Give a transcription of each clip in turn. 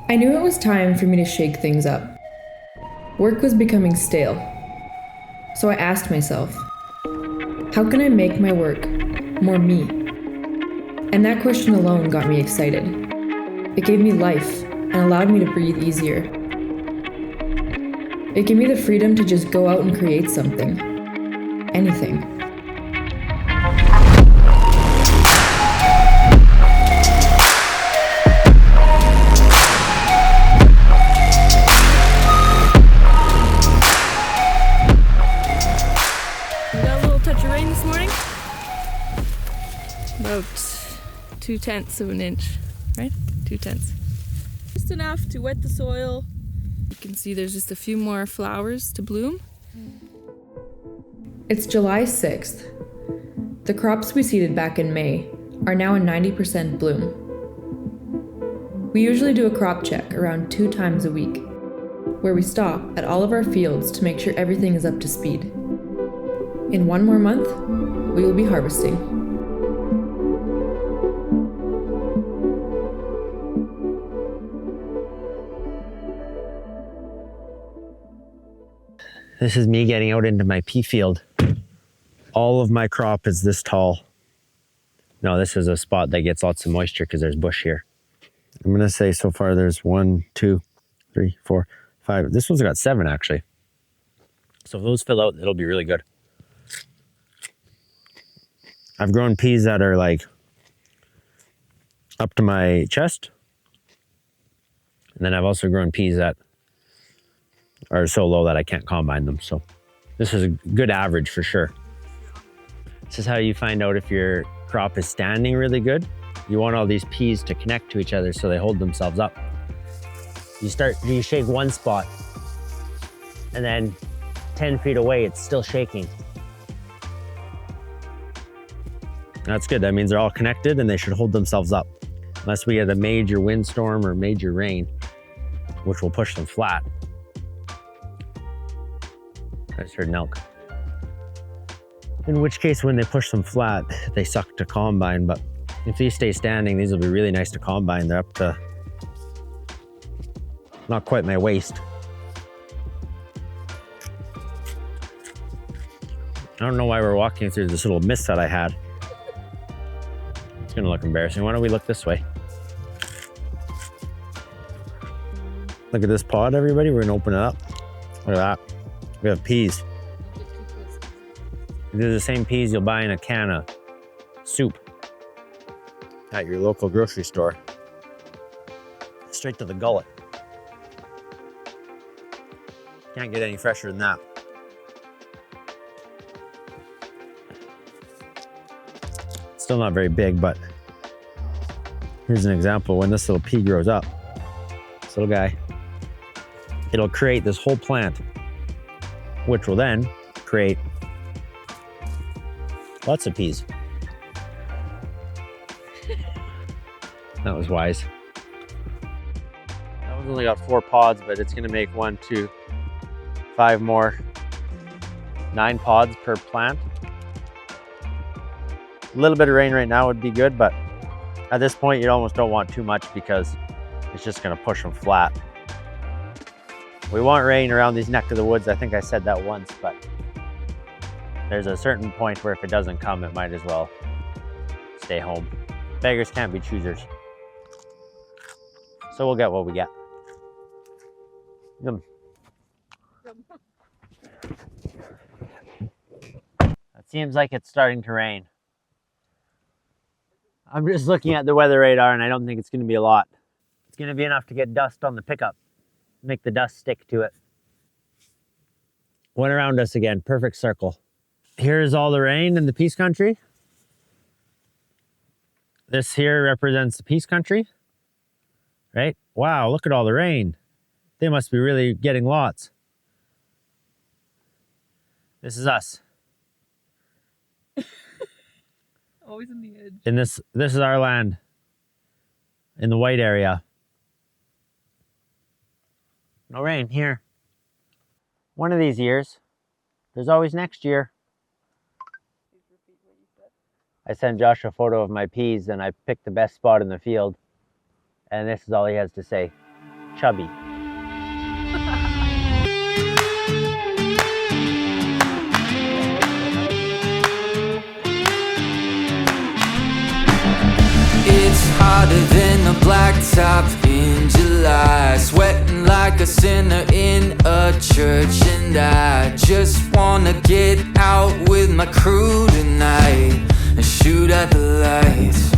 I knew it was time for me to shake things up. Work was becoming stale. So I asked myself, how can I make my work more me? And that question alone got me excited. It gave me life and allowed me to breathe easier. It gave me the freedom to just go out and create something. Anything. About 2/10 of an inch, right? 2/10. Just enough to wet the soil. You can see there's just a few more flowers to bloom. It's July 6th. The crops we seeded back in May are now in 90% bloom. We usually do a crop check around 2 times a week, where we stop at all of our fields to make sure everything is up to speed. In 1 more month, we will be harvesting. This is me getting out into my pea field. All of my crop is this tall. No, this is a spot that gets lots of moisture because there's bush here. I'm gonna say so far there's 1, 2, 3, 4, 5. This one's got 7 actually. So if those fill out, it'll be really good. I've grown peas that are like up to my chest. And then I've also grown peas that are so low that I can't combine them. So this is a good average for sure. This is how you find out if your crop is standing really good. You want all these peas to connect to each other so they hold themselves up. You shake one spot and then 10 feet away, it's still shaking. That's good. That means they're all connected and they should hold themselves up. Unless we get a major windstorm or major rain, which will push them flat. I just heard an elk. In which case, when they push them flat, they suck to combine. But if these stay standing, these will be really nice to combine. They're up to not quite my waist. I don't know why we're walking through this little mist that I had. It's gonna look embarrassing. Why don't we look this way? Look at this pod, everybody. We're gonna open it up. Look at that. We have peas. These are the same peas you'll buy in a can of soup at your local grocery store. Straight to the gullet. Can't get any fresher than that. Still not very big, but here's an example when this little pea grows up. This little guy, it'll create this whole plant, which will then create lots of peas. That was wise. That one's only got 4 pods, but it's gonna make 1, 2, 5 more. 9 pods per plant. A little bit of rain right now would be good, but at this point you almost don't want too much because it's just gonna push them flat. We want rain around these neck of the woods. I think I said that once, but there's a certain point where if it doesn't come, it might as well stay home. Beggars can't be choosers. So we'll get what we get. Yum. It seems like it's starting to rain. I'm just looking at the weather radar and I don't think it's gonna be a lot. It's gonna be enough to get dust on the pickup. Make the dust stick to it. Went around us again, perfect circle. Here's all the rain in the Peace Country. This here represents the Peace Country, right? Wow, look at all the rain. They must be really getting lots. This is us. Always in the edge. And this is our land in the white area. No rain here. One of these years. There's always next year. Please repeat what you said. I sent Josh a photo of my peas and I picked the best spot in the field. And this is all he has to say. chubby. It's hotter than a blacktop in July, sweating like a sinner in a church, and I just wanna get out with my crew tonight and shoot at the lights.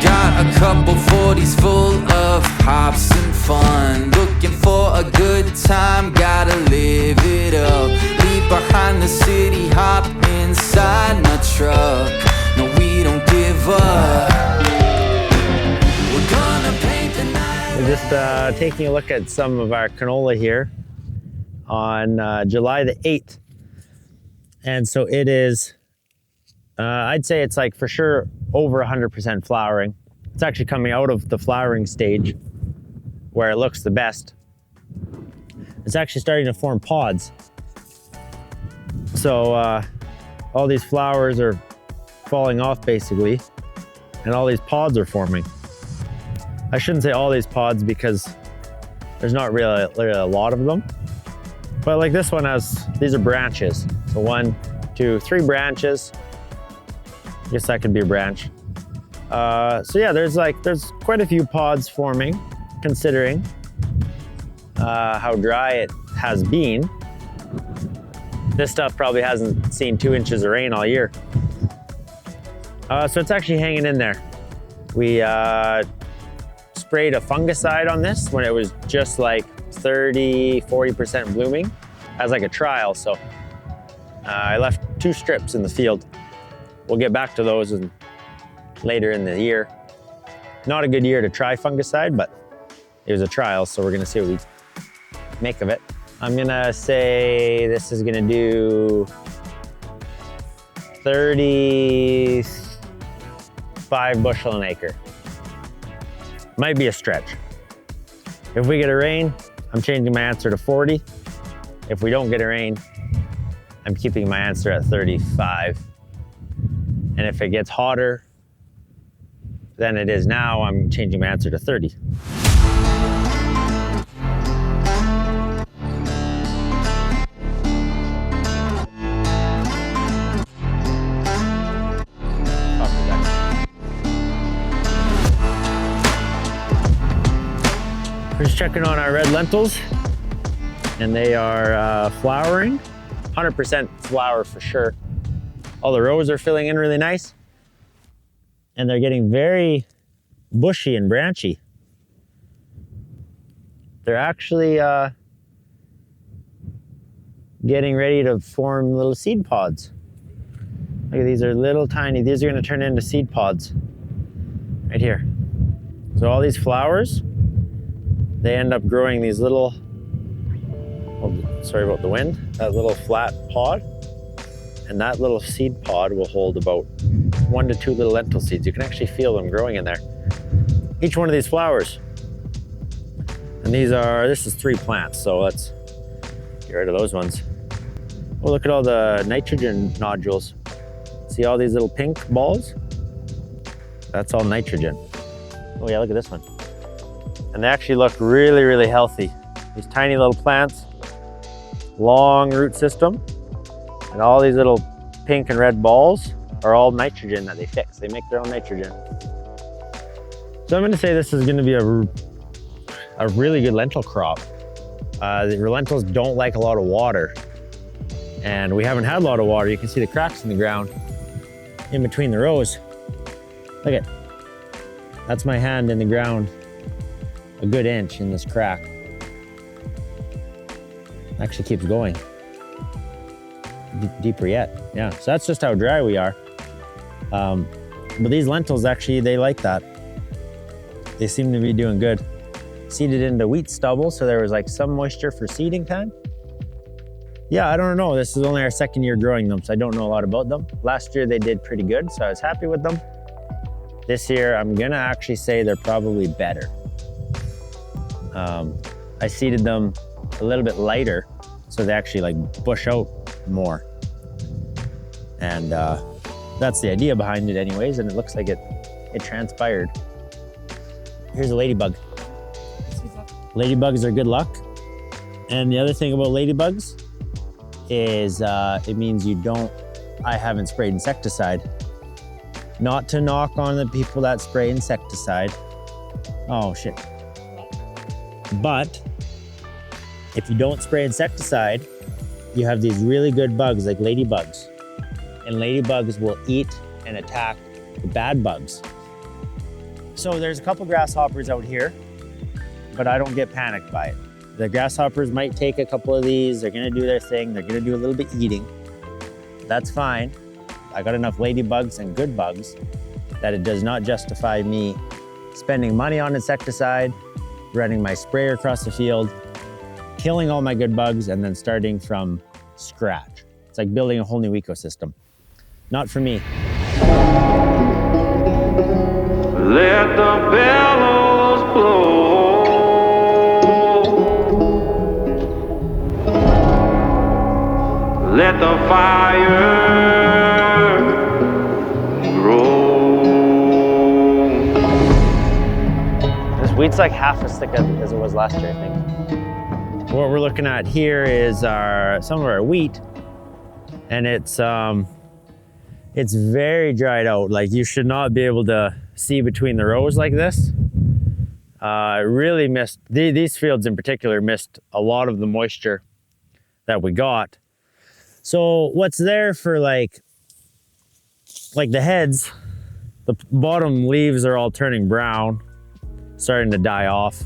Got a couple 40s full of hops and fun, looking for a good time, gotta live it up. Leave behind the city, hop inside my truck. No, we don't give up. We're gonna paint the night. We're just taking a look at some of our canola here on July the 8th. And so it is, I'd say it's like for sure over 100% flowering. It's actually coming out of the flowering stage where it looks the best. It's actually starting to form pods. So all these flowers are falling off basically, and all these pods are forming. I shouldn't say all these pods because there's not really a lot of them. But like this one has, these are branches. So 1, 2, 3 branches. I guess that could be a branch. So yeah, there's quite a few pods forming, considering how dry it has been. This stuff probably hasn't seen 2 inches of rain all year. So it's actually hanging in there. We sprayed a fungicide on this when it was just like 30–40% blooming as like a trial. So I left 2 strips in the field. We'll get back to those later in the year. Not a good year to try fungicide, but it was a trial, so we're gonna see what we make of it. I'm gonna say this is gonna do 35 bushel an acre. Might be a stretch. If we get a rain, I'm changing my answer to 40. If we don't get a rain, I'm keeping my answer at 35. And if it gets hotter than it is now, I'm changing my answer to 30. We're just checking on our red lentils, and they are flowering. 100% flower for sure. All the rows are filling in really nice, and they're getting very bushy and branchy. They're actually getting ready to form little seed pods. Look at these, are little tiny, these are gonna turn into seed pods right here. So all these flowers, they end up growing these little, oh, sorry about the wind, that little flat pod. And that little seed pod will hold about 1 to 2 little lentil seeds. You can actually feel them growing in there. Each one of these flowers. And this is 3 plants, so let's get rid of those ones. Oh, look at all the nitrogen nodules. See all these little pink balls? That's all nitrogen. Oh yeah, look at this one. And they actually look really, really healthy. These tiny little plants, long root system. And all these little pink and red balls are all nitrogen that they fix. They make their own nitrogen. So I'm gonna say this is gonna be a really good lentil crop. The lentils don't like a lot of water. And we haven't had a lot of water. You can see the cracks in the ground in between the rows. Look at, that's my hand in the ground, a good inch in this crack. Actually keeps going. Deeper yet, yeah. So that's just how dry we are. But these lentils actually, they like that. They seem to be doing good. Seeded into wheat stubble, so there was like some moisture for seeding time. Yeah, I don't know. This is only our 2nd year growing them, so I don't know a lot about them. Last year they did pretty good, so I was happy with them. This year, I'm gonna actually say they're probably better. I seeded them a little bit lighter, so they actually like bush out more. And that's the idea behind it anyways, and it looks like it transpired. Here's a ladybug. Ladybugs are good luck. And the other thing about ladybugs is it means I haven't sprayed insecticide. Not to knock on the people that spray insecticide. Oh shit. But if you don't spray insecticide, you have these really good bugs like ladybugs. And ladybugs will eat and attack the bad bugs. So there's a couple grasshoppers out here, but I don't get panicked by it. The grasshoppers might take a couple of these, they're gonna do their thing, they're gonna do a little bit eating. That's fine. I got enough ladybugs and good bugs that it does not justify me spending money on insecticide, running my sprayer across the field, killing all my good bugs, and then starting from scratch. It's like building a whole new ecosystem. Not for me. Let the bellows blow. Let the fire grow. This wheat's like half as thick as it was last year, I think. What we're looking at here is some of our wheat, and it's very dried out. Like, you should not be able to see between the rows like this. Really missed, these fields in particular missed a lot of the moisture that we got. So what's there for like the heads, the bottom leaves are all turning brown, starting to die off.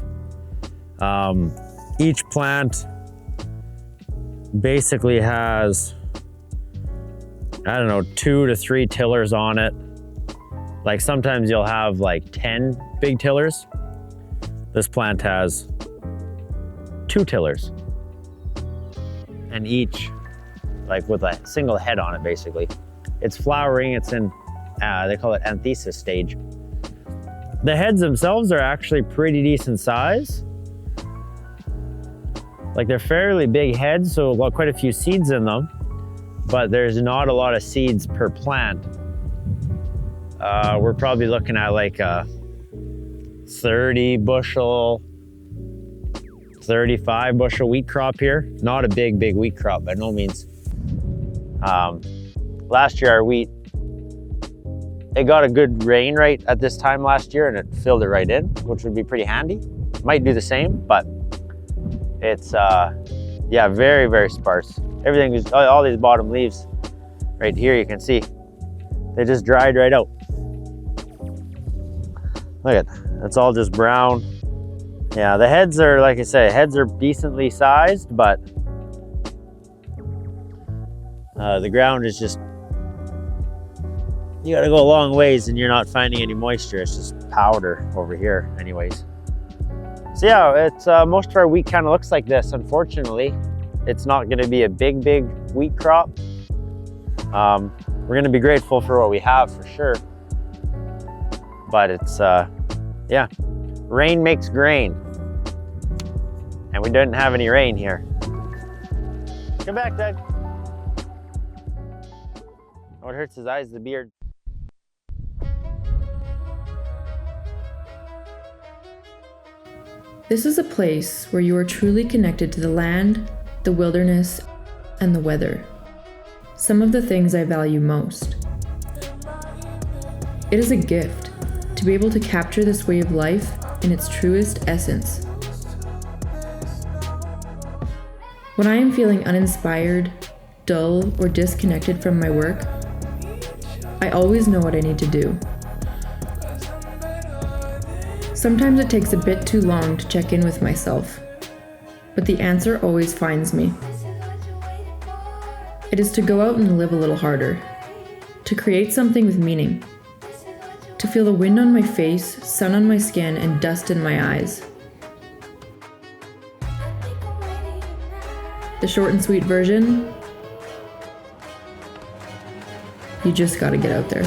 Each plant basically has, I don't know, 2 to 3 tillers on it. Like sometimes you'll have like 10 big tillers. This plant has 2 tillers. And each like with a single head on it, basically. It's flowering, it's in, they call it anthesis stage. The heads themselves are actually pretty decent size. Like, they're fairly big heads, so quite a few seeds in them, but there's not a lot of seeds per plant. We're probably looking at like a 30 bushel, 35 bushel wheat crop here. Not a big wheat crop by no means. Last year our wheat, it got a good rain right at this time last year and it filled it right in, which would be pretty handy. Might do the same, but it's yeah, very sparse. Everything is, all these bottom leaves right here, you can see they just dried right out. Look at that, it's all just brown. Yeah, the heads are, like I say, heads are decently sized, but the ground is just, you gotta go a long ways and you're not finding any moisture. It's just powder over here anyways. So yeah, it's most of our wheat kind of looks like this. Unfortunately, it's not gonna be a big wheat crop. We're gonna be grateful for what we have for sure. But it's, yeah, rain makes grain. And we didn't have any rain here. Come back, Doug. What hurts his eyes, the beard. This is a place where you are truly connected to the land, the wilderness, and the weather. Some of the things I value most. It is a gift to be able to capture this way of life in its truest essence. When I am feeling uninspired, dull, or disconnected from my work, I always know what I need to do. Sometimes it takes a bit too long to check in with myself, but the answer always finds me. It is to go out and live a little harder, to create something with meaning, to feel the wind on my face, sun on my skin, and dust in my eyes. The short and sweet version, you just gotta get out there.